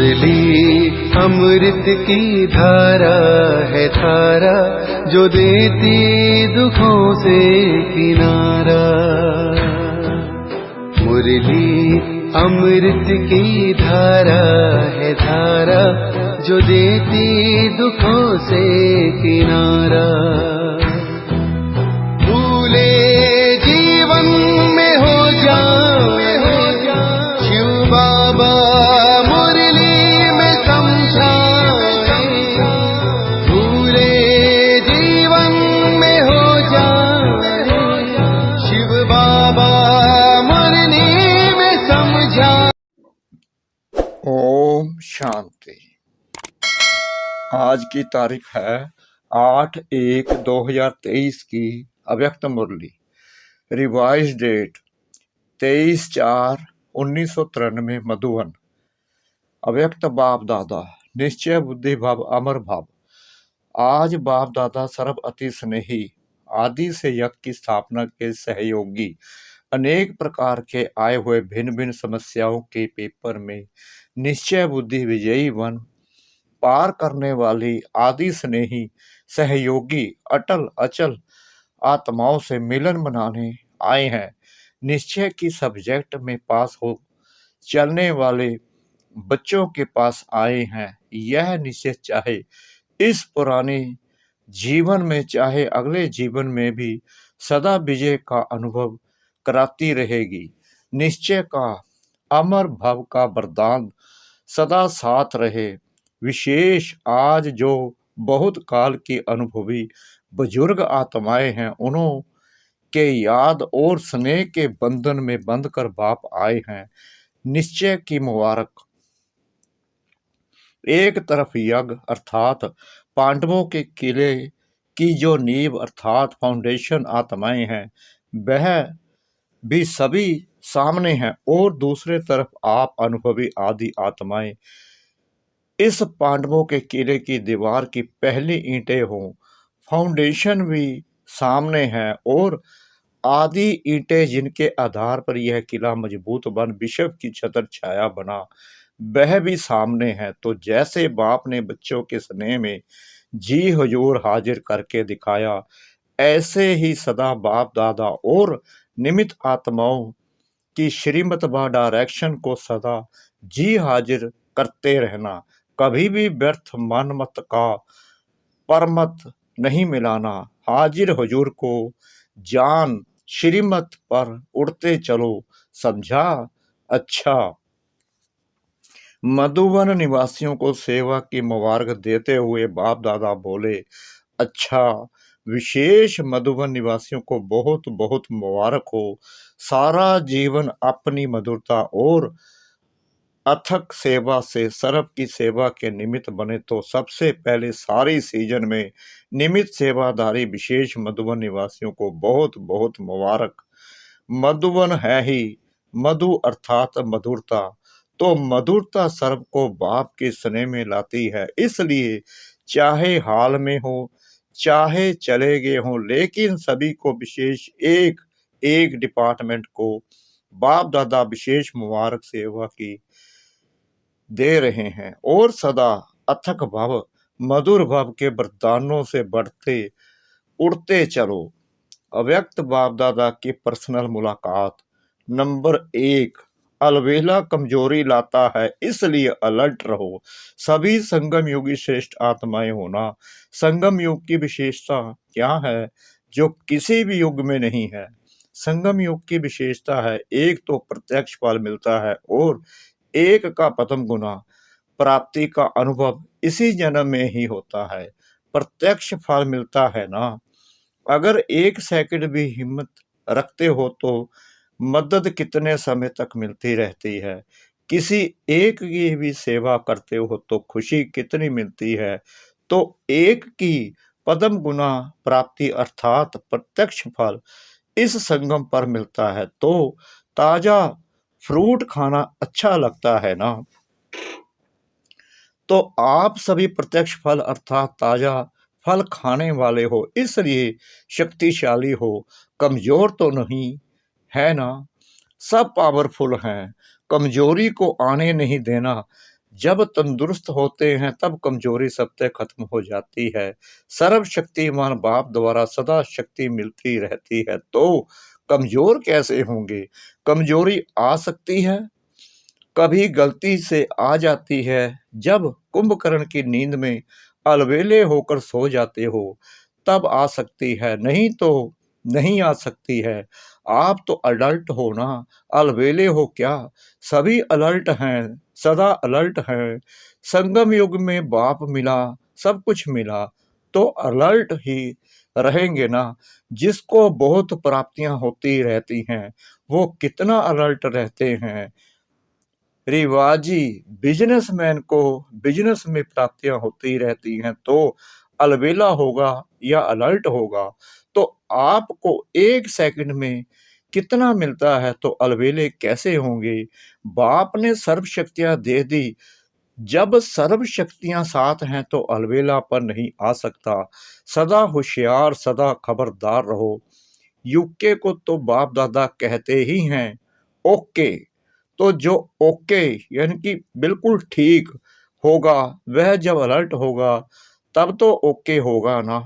मुरली अमृत की धारा है धारा, जो देती दुखों से किनारा। मुरली अमृत की धारा है धारा, जो देती दुखों से किनारा। भूले जीवन में हो जाए शिव बाबा मुरली में समझाए। भूले जीवन में हो जाए शिव बाबा मुरली में समझाए। ओम शांति। आज की तारीख है 8/1/2023 की अव्यक्त मुरली। Revise date 23/4/1993 Madhuban. अव्यक्त बाप दादा निश्चय बुद्धि भाव अमर भाव। आज बाप दादा सर्व अति स्नेही आदि से यज्ञ की स्थापना के सहयोगी अनेक प्रकार के आए हुए भिन्न भिन्न समस्याओं के पेपर में निश्चय बुद्धि विजयी बन पार करने वाली आदि स्नेही सहयोगी अटल अचल आत्माओं से मिलन मनाने आए हैं। निश्चय की सब्जेक्ट में पास हो चलने वाले बच्चों के पास आए हैं। यह निश्चय चाहे इस पुराने जीवन में चाहे अगले जीवन में भी सदा विजय का अनुभव कराती रहेगी। निश्चय का अमर भाव का वरदान सदा साथ रहे। विशेष आज जो बहुत काल की अनुभवी बुजुर्ग आत्माएं हैं, उन्हों के याद और स्नेह के बंधन में बंधकर बाप आए हैं। निश्चय की मुबारक। एक तरफ यज्ञ अर्थात पांडवों के किले की जो नींव अर्थात फाउंडेशन आत्माएं हैं, वह भी सभी सामने हैं, और दूसरे तरफ आप अनुभवी आदि आत्माएं इस पांडवों के किले की दीवार की पहली ईंटें हों। फाउंडेशन भी सामने है और आदि ईंटें जिनके आधार पर यह किला मजबूत बन विश्व की छतर छाया बना, वह भी सामने है। तो जैसे बाप ने बच्चों के स्नेह में जी हुजूर हाजिर करके दिखाया, ऐसे ही सदा बाप दादा और निमित्त आत्माओं की श्रीमत व डायरेक्शन को सदा जी हाजिर करते रहना। कभी भी व्यर्थ मन मत का परमत नहीं मिलाना। हाजिर हुजूर को जान श्रीमत पर उड़ते चलो, समझा? अच्छा। मधुबन निवासियों को सेवा की मुबारक देते हुए बाप दादा बोले, अच्छा। विशेष मधुबन निवासियों को बहुत बहुत मुबारक हो। सारा जीवन अपनी मधुरता और अथक सेवा से सर्व की सेवा के निमित्त बने, तो सबसे पहले सारी सीजन में निमित्त सेवाधारी विशेष मधुबन निवासियों को बहुत बहुत मुबारक। मधुबन है ही मधु अर्थात मधुरता, तो मधुरता सर्व को बाप के स्नेह में लाती है। इसलिए चाहे हाल में हो चाहे चले गए हों, लेकिन सभी को विशेष एक एक डिपार्टमेंट को बाप दादा विशेष मुबारक सेवा की दे रहे हैं, और सदा अथक भाव मधुर भाव के वरदानों से बढ़ते उड़ते चलो। अव्यक्त बाप दादा की पर्सनल मुलाकात। नंबर 1, अलवेला कमजोरी लाता है, इसलिए अलर्ट रहो। सभी संगम योगी श्रेष्ठ आत्माएं होना। संगम युग की विशेषता क्या है जो किसी भी युग में नहीं है? संगम युग की विशेषता है, एक तो प्रत्यक्ष फल मिलता है और एक का प्रथम गुना प्राप्ति का अनुभव इसी जन्म में ही होता है। प्रत्यक्ष फल मिलता है ना। अगर 1 सेकंड भी हिम्मत रखते हो तो मदद कितने समय तक मिलती रहती है। किसी एक की भी सेवा करते हो तो खुशी कितनी मिलती है। तो एक की पदम गुना प्राप्ति अर्थात प्रत्यक्ष फल इस संगम पर मिलता है, तो ताजा फ्रूट खाना अच्छा लगता है ना। तो आप सभी प्रत्यक्ष फल अर्थात ताजा फल खाने वाले हो, इसलिए शक्तिशाली हो, कमजोर तो नहीं है ना। सब पावरफुल हैं, कमजोरी को आने नहीं देना। जब तंदुरुस्त होते हैं तब कमजोरी सबसे खत्म हो जाती है। सर्वशक्तिमान बाप द्वारा सदा शक्ति मिलती रहती है, तो कमजोर कैसे होंगे? कमजोरी आ सकती है, कभी गलती से आ जाती है। जब कुंभकर्ण की नींद में अलबेले होकर सो जाते हो तब आ सकती है, नहीं तो नहीं आ सकती है। आप तो अलर्ट हो ना, अलबेले हो क्या? सभी अलर्ट हैं, सदा अलर्ट हैं। संगम युग में बाप मिला, सब कुछ मिला, तो अलर्ट ही रहेंगे ना। जिसको बहुत प्राप्तियां होती रहती हैं वो कितना अलर्ट रहते हैं। रिवाजी बिजनेसमैन को बिजनेस में प्राप्तियां होती रहती हैं, तो अलबेला होगा या अलर्ट होगा? तो आपको एक सेकंड में कितना मिलता है, तो अलबेले कैसे होंगे? बाप ने सर्व शक्तियां दे दी, जब सर्व शक्तियां साथ हैं तो अलबेला पर नहीं आ सकता। सदा होशियार, सदा खबरदार रहो। यूके को तो बाप दादा कहते ही हैं ओके। तो जो ओके यानी कि बिल्कुल ठीक होगा, वह जब अलर्ट होगा तब तो ओके होगा ना।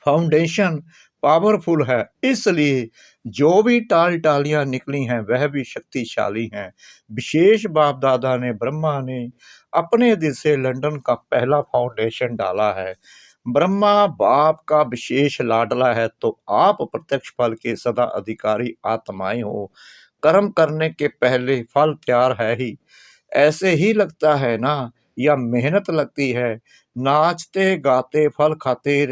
फाउंडेशन पावरफुल है, इसलिए जो भी टालियां निकली हैं वह भी शक्तिशाली हैं। विशेष बाप दादा ने ब्रह्मा ने अपने दिल से लंदन का पहला फाउंडेशन डाला है। ब्रह्मा बाप का विशेष लाडला है, तो आप प्रत्यक्ष फल के सदा अधिकारी आत्माएं हो। कर्म करने के पहले फल तैयार है ही, ऐसे ही लगता है ना, या मेहनत लगती है? नाचते गाते फल खाते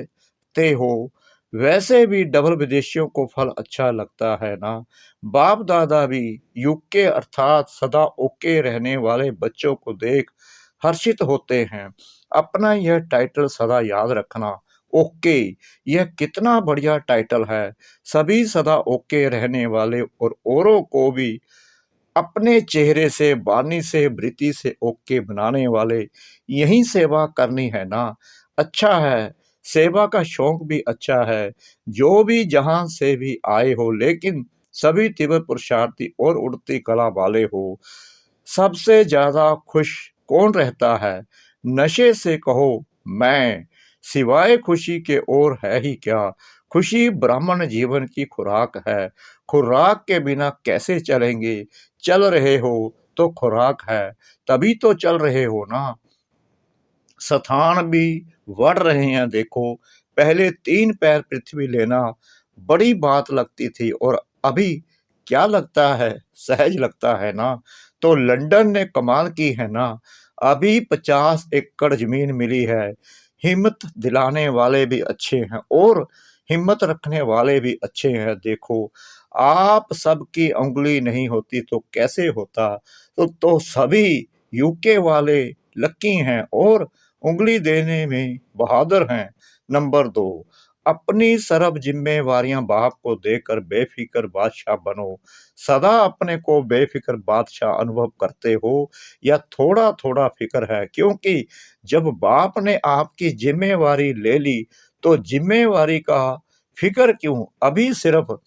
ते हो, वैसे भी डबल विदेशियों को फल अच्छा लगता है ना। बाप दादा भी यूके अर्थात सदा ओके रहने वाले बच्चों को देख हर्षित होते हैं। अपना यह टाइटल सदा याद रखना, ओके, यह कितना बढ़िया टाइटल है। सभी सदा ओके रहने वाले और औरों को भी अपने चेहरे से, वाणी से, वृत्ति से ओके बनाने वाले, यही सेवा करनी है ना। अच्छा है, सेवा का शौक भी अच्छा है। जो भी जहां से भी आए हो, लेकिन सभी तीव्र पुरुषार्थी और उड़ती कला वाले हो। सबसे ज्यादा खुश कौन रहता है? नशे से कहो मैं, सिवाय खुशी के और है ही क्या। खुशी ब्राह्मण जीवन की खुराक है, खुराक के बिना कैसे चलेंगे? चल रहे हो तो खुराक है, तभी तो चल रहे हो ना। स्थान भी बढ़ रहे हैं, देखो। पहले 3 पैर पृथ्वी लेना बड़ी बात लगती थी, और अभी क्या लगता है? सहज लगता है ना। तो लंदन ने कमाल की है ना, अभी 50 एकड़ जमीन मिली है। हिम्मत दिलाने वाले भी अच्छे हैं और हिम्मत रखने वाले भी अच्छे हैं। देखो, आप सबकी उंगली नहीं होती तो कैसे होता? तो सभी यूके वाले लकी हैं और उंगली देने में बहादुर हैं। नंबर 2, अपनी सर्व जिम्मेवारियां बाप को देकर बेफिक्र बादशाह बनो। सदा अपने को बेफिक्र बादशाह अनुभव करते हो या थोड़ा थोड़ा फिक्र है? क्योंकि जब बाप ने आपकी जिम्मेवारी ले ली तो जिम्मेवारी का फिक्र क्यों? अभी सिर्फ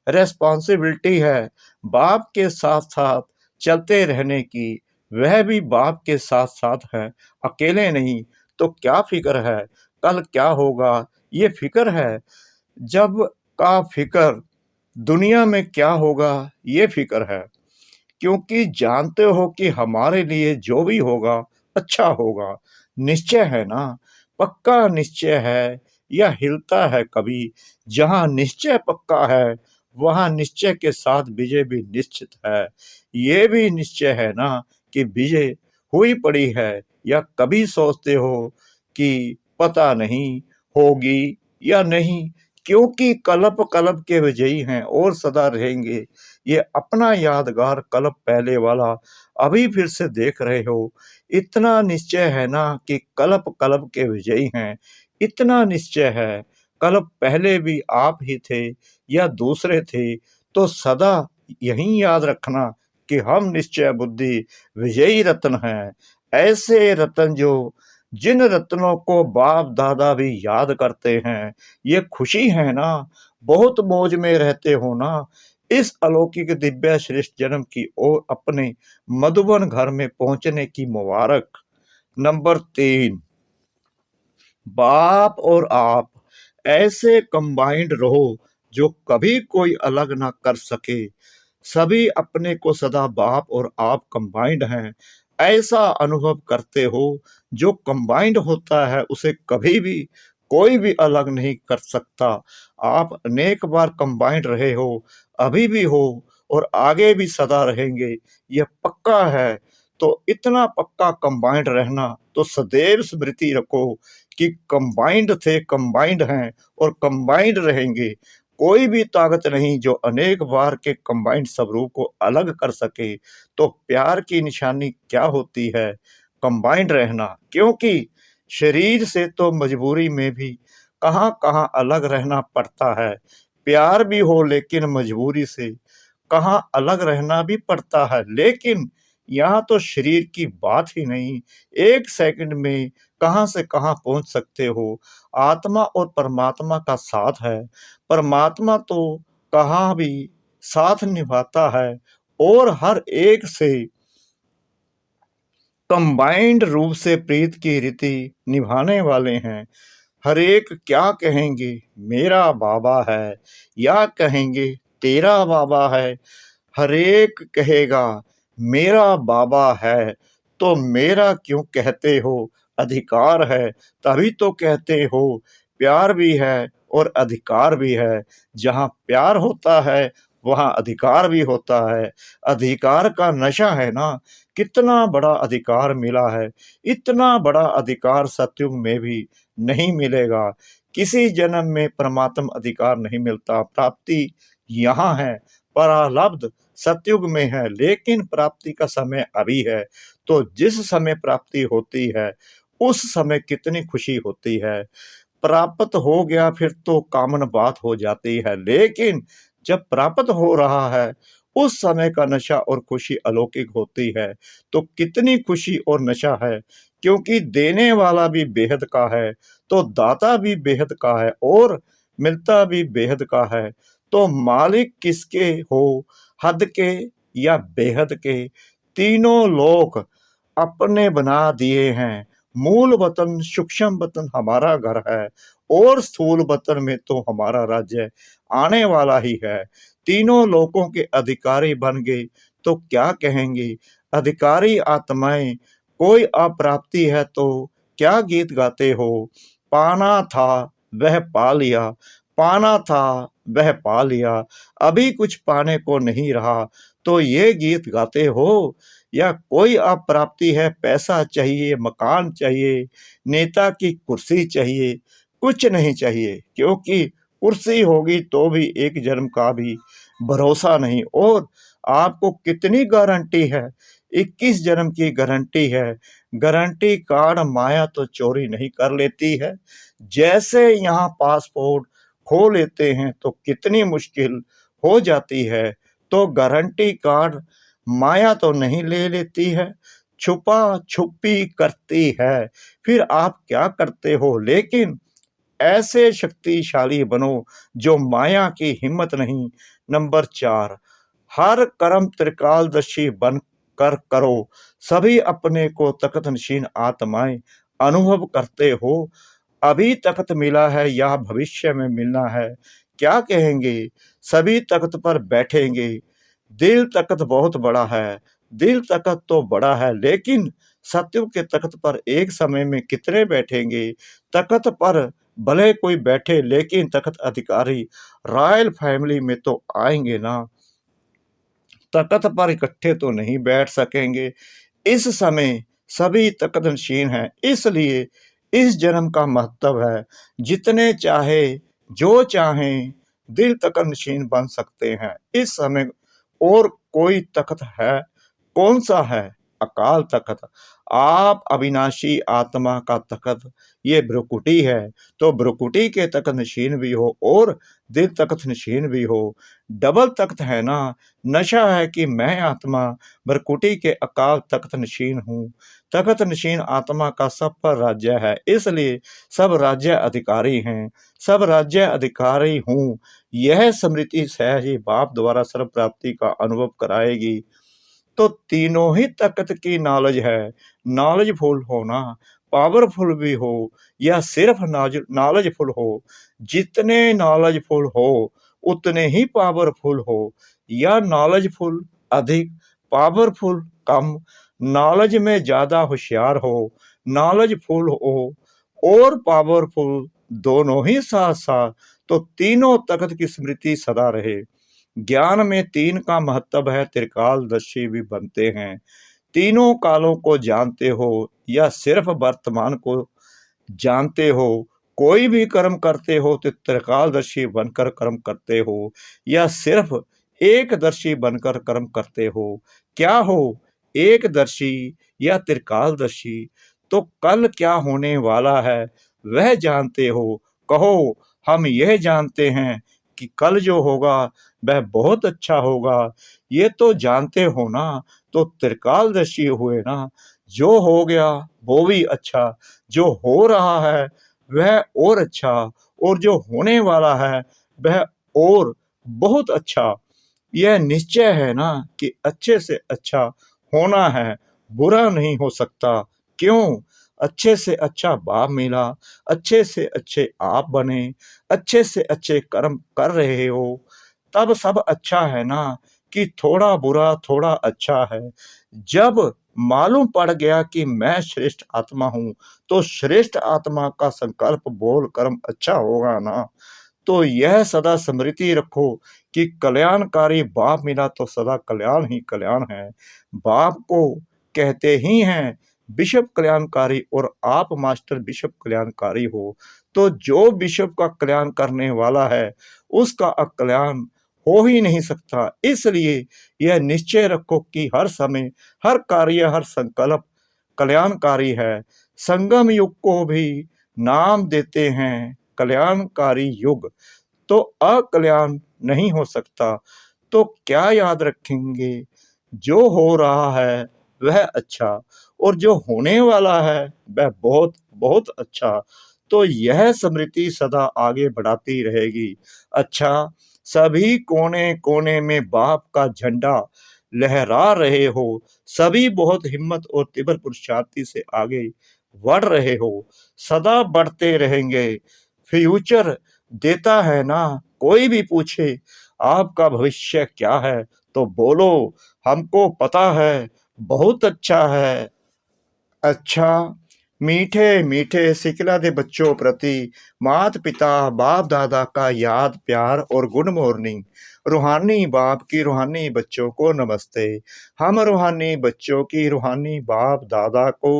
रेस्पॉन्सिबिलिटी है बाप के साथ साथ चलते रहने की। वह भी बाप के साथ साथ है, अकेले नहीं। तो क्या फिक्र है? कल क्या होगा ये फिक्र है। जब का फिक्र दुनिया में क्या होगा ये फिक्र है। क्योंकि जानते हो कि हमारे लिए जो भी होगा अच्छा होगा। निश्चय है ना, पक्का निश्चय है या हिलता है कभी? जहां निश्चय पक्का है वहां निश्चय के साथ विजय भी निश्चित है। ये भी निश्चय है ना कि विजय हुई पड़ी है, या कभी सोचते हो कि पता नहीं होगी या नहीं? क्योंकि कल्प कल्प के विजयी हैं और सदा रहेंगे। ये अपना यादगार कल्प पहले वाला अभी फिर से देख रहे हो। इतना निश्चय है ना कि कल्प कल्प के विजयी हैं। इतना निश्चय है, कल्प पहले भी आप ही थे या दूसरे थे, तो सदा यही याद रखना कि हम निश्चय बुद्धि विजयी रत्न हैं। ऐसे रत्न जो जिन रत्नों को बाप दादा भी याद करते हैं। ये खुशी है ना, बहुत मौज में रहते हो ना। इस अलौकिक दिव्य श्रेष्ठ जन्म की ओर अपने मधुबन घर में पहुंचने की मुबारक। नंबर 3, बाप और आप ऐसे कंबाइंड रहो जो कभी कोई अलग ना कर सके। सभी अपने को सदा बाप और आप कंबाइंड हैं, ऐसा अनुभव करते हो। जो कंबाइंड होता है उसे कभी भी कोई भी अलग नहीं कर सकता। आप अनेक बार कंबाइंड रहे हो, अभी भी हो और आगे भी सदा रहेंगे, यह पक्का है। तो इतना पक्का कंबाइंड रहना तो सदैव स्मृति रखो कि कंबाइंड थे, कंबाइंड हैं और कंबाइंड रहेंगे। कोई भी ताकत नहीं जो अनेक बार के कंबाइंड स्वरूप को अलग कर सके। तो प्यार की निशानी क्या होती है? कंबाइंड रहना। क्योंकि शरीर से तो मजबूरी में भी कहाँ कहाँ अलग रहना पड़ता है। प्यार भी हो लेकिन मजबूरी से कहाँ अलग रहना भी पड़ता है। लेकिन यहाँ तो शरीर की बात ही नहीं, एक सेकंड में कहाँ से कहाँ पहुंच सकते हो। आत्मा और परमात्मा का साथ है। परमात्मा तो कहाँ भी साथ निभाता है और हर एक से कंबाइंड रूप से प्रीत की रीति निभाने वाले हैं। हर एक क्या कहेंगे, मेरा बाबा है, या कहेंगे तेरा बाबा है। हर एक कहेगा मेरा बाबा है, तो मेरा क्यों कहते हो? अधिकार है तभी तो कहते हो। प्यार भी है और अधिकार भी है। जहाँ प्यार होता है वहाँ अधिकार भी होता है। अधिकार का नशा है ना, कितना बड़ा अधिकार मिला है। इतना बड़ा अधिकार सतयुग में भी नहीं मिलेगा। किसी जन्म में परमात्म अधिकार नहीं मिलता। प्राप्ति यहाँ है, प्रारब्ध सतयुग में है, लेकिन प्राप्ति का समय अभी है। तो जिस समय प्राप्ति होती है उस समय कितनी खुशी होती है। प्राप्त हो गया फिर तो कॉमन बात हो जाती है, लेकिन जब प्राप्त हो रहा है उस समय का नशा और खुशी अलौकिक होती है। तो कितनी खुशी और नशा है, क्योंकि देने वाला भी बेहद का है, तो दाता भी बेहद का है और मिलता भी बेहद का है। तो मालिक किसके हो, हद के या बेहद के? तीनों लोक अपने बना दिए हैं। मूल वतन सूक्ष्म वतन हमारा घर है और स्थूल वतन में तो हमारा राज्य आने वाला ही है। तीनों लोकों के अधिकारी बन गए तो क्या कहेंगे? अधिकारी आत्माएं कोई अप्राप्ति है तो क्या गीत गाते हो? पाना था वह पा लिया, पाना था वह पा लिया, अभी कुछ पाने को नहीं रहा, तो ये गीत गाते हो? या कोई अप्राप्ति है, पैसा चाहिए, मकान चाहिए, नेता की कुर्सी चाहिए? कुछ नहीं चाहिए, क्योंकि कुर्सी होगी तो भी एक जन्म का भी भरोसा नहीं। और आपको कितनी गारंटी है? 21 जन्म की गारंटी है। गारंटी कार्ड माया तो चोरी नहीं कर लेती है। जैसे यहाँ पासपोर्ट खो लेते हैं तो कितनी मुश्किल हो जाती है, तो गारंटी कार्ड माया तो नहीं ले लेती है, छुपा छुपी करती है। फिर आप क्या करते हो? लेकिन ऐसे शक्तिशाली बनो जो माया की हिम्मत नहीं। नंबर 4, हर कर्म त्रिकालदर्शी बन कर करो। सभी अपने को तख्त नशीन आत्माएं अनुभव करते हो। अभी तख्त मिला है या भविष्य में मिलना है, क्या कहेंगे? सभी तख्त पर बैठेंगे। दिल तख्त बहुत बड़ा है, दिल तख्त तो बड़ा है, लेकिन सतयुग के तख्त पर एक समय में कितने बैठेंगे? तख्त पर भले कोई बैठे, लेकिन तख्त अधिकारी रॉयल फैमिली में तो आएंगे ना, तख्त पर इकट्ठे तो नहीं बैठ सकेंगे। इस समय सभी तख्त नशीन हैं, इसलिए इस जन्म का महत्व है। जितने चाहे जो चाहें दिल तख्त नशीन बन सकते हैं इस समय। और कोई तख्त है? कौन सा है? अकाल तख्त, आप अविनाशी आत्मा का तख्त ये भ्रुकुटी है। तो भ्रुकुटी के तख्त नशीन भी हो और दिल तख्त नशीन भी हो, डबल तख्त है ना। नशा है कि मैं आत्मा भ्रुकुटी के अकाल तख्त नशीन हूँ। तख्त नशीन आत्मा का सब पर राज्य है, इसलिए सब राज्य अधिकारी हैं, सब राज्य अधिकारी हूँ। यह स्मृति सहज ही बाप द्वारा सर्व प्राप्ति का अनुभव कराएगी। तो तीनों ही तख्त की नॉलेज है। नॉलेजफुल होना, पावरफुल भी हो या सिर्फ नॉलेजफुल हो, जितने नॉलेजफुल हो उतने ही पावरफुल हो, या नॉलेजफुल अधिक, पावरफुल कम, नॉलेज में ज़्यादा होशियार हो, नॉलेजफुल हो और पावरफुल दोनों ही साथ साथ, तो तीनों तख्त की स्मृति सदा रहे। ज्ञान में तीन का महत्व है, त्रिकालदर्शी भी बनते हैं। तीनों कालों को जानते हो या सिर्फ वर्तमान को जानते हो, कोई भी कर्म करते हो तो त्रिकालदर्शी बनकर कर्म करते हो या सिर्फ एकदर्शी बनकर कर्म करते हो। क्या हो, एकदर्शी या त्रिकालदर्शी? तो कल क्या होने वाला है वह जानते हो। कहो हम यह जानते हैं कि कल जो होगा वह बहुत अच्छा होगा, ये तो जानते हो ना। तो त्रिकालदर्शी हुए ना, जो हो गया वो भी अच्छा, जो हो रहा है वह और अच्छा, और जो होने वाला है वह और बहुत अच्छा। यह निश्चय है ना कि अच्छे से अच्छा होना है, बुरा नहीं हो सकता। क्यों? अच्छे से अच्छा बाप मिला, अच्छे से अच्छे आप बने, अच्छे से अच्छे कर्म कर रहे हो, तब सब अच्छा है ना कि थोड़ा बुरा थोड़ा अच्छा है। जब मालूम पड़ गया कि मैं श्रेष्ठ आत्मा हूँ, तो श्रेष्ठ आत्मा का संकल्प बोल कर्म अच्छा होगा ना। तो यह सदा स्मृति रखो कि कल्याणकारी बाप मिला तो सदा कल्याण ही कल्याण है। बाप को कहते ही हैं विश्व कल्याणकारी, और आप मास्टर विश्व कल्याणकारी हो। तो जो विश्व का कल्याण करने वाला है उसका अकल्याण हो ही नहीं सकता। इसलिए यह निश्चय रखो कि हर समय हर कार्य हर संकल्प कल्याणकारी है। संगम युग को भी नाम देते हैं कल्याणकारी युग, तो अकल्याण नहीं हो सकता। तो क्या याद रखेंगे, जो हो रहा है वह अच्छा, और जो होने वाला है वह बहुत बहुत अच्छा। तो यह स्मृति सदा आगे बढ़ाती रहेगी। अच्छा, सभी कोने कोने में बाप का झंडा लहरा रहे हो, सभी बहुत हिम्मत और तीव्र पुरुषार्थी से आगे बढ़ रहे हो, सदा बढ़ते रहेंगे। फ्यूचर देता है ना, कोई भी पूछे आपका भविष्य क्या है तो बोलो हमको पता है, बहुत अच्छा है। अच्छा, मीठे मीठे सिखलाते बच्चों प्रति माता पिता बाप दादा का याद प्यार और गुड मॉर्निंग। रूहानी बाप की रूहानी बच्चों को नमस्ते। हम रूहानी बच्चों की रूहानी बाप दादा को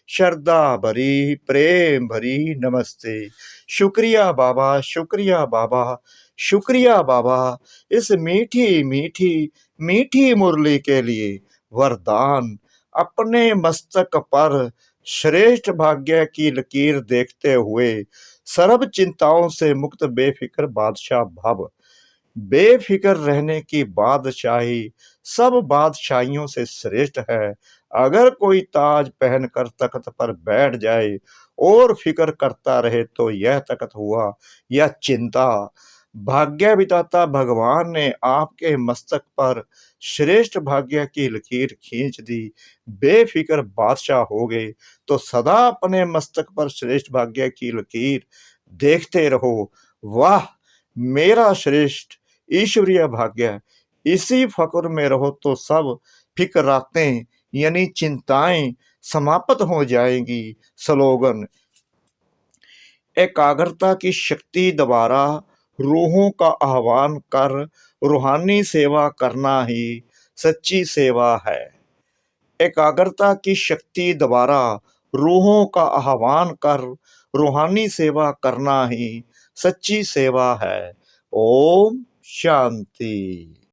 श्रद्धा भरी प्रेम भरी नमस्ते। शुक्रिया बाबा, शुक्रिया बाबा, शुक्रिया बाबा, इस मीठी मीठी मीठी मुरली के लिए। वरदान, अपने मस्तक पर श्रेष्ठ भाग्य की लकीर देखते हुए सर्व चिंताओं से मुक्त बेफिक्र बादशाह भव। बेफिक्र रहने की बादशाही सब बादशाहियों से श्रेष्ठ है। अगर कोई ताज पहनकर तख्त पर बैठ जाए और फिक्र करता रहे तो यह तख्त हुआ या चिंता। भाग्य विधाता भगवान ने आपके मस्तक पर श्रेष्ठ भाग्य की लकीर खींच दी, बेफिक्र बादशाह हो गए। तो सदा अपने मस्तक पर श्रेष्ठ भाग्य की लकीर देखते रहो। वाह, मेरा श्रेष्ठ ईश्वरीय भाग्य। इसी फक्र में रहो तो सब फिक्रातें यानी चिंताएं समाप्त हो जाएंगी। स्लोगन, एकाग्रता की शक्ति द्वारा रूहों का आह्वान कर रूहानी सेवा करना ही सच्ची सेवा है। एकाग्रता की शक्ति द्वारा रूहों का आह्वान कर रूहानी सेवा करना ही सच्ची सेवा है। ओम शांति।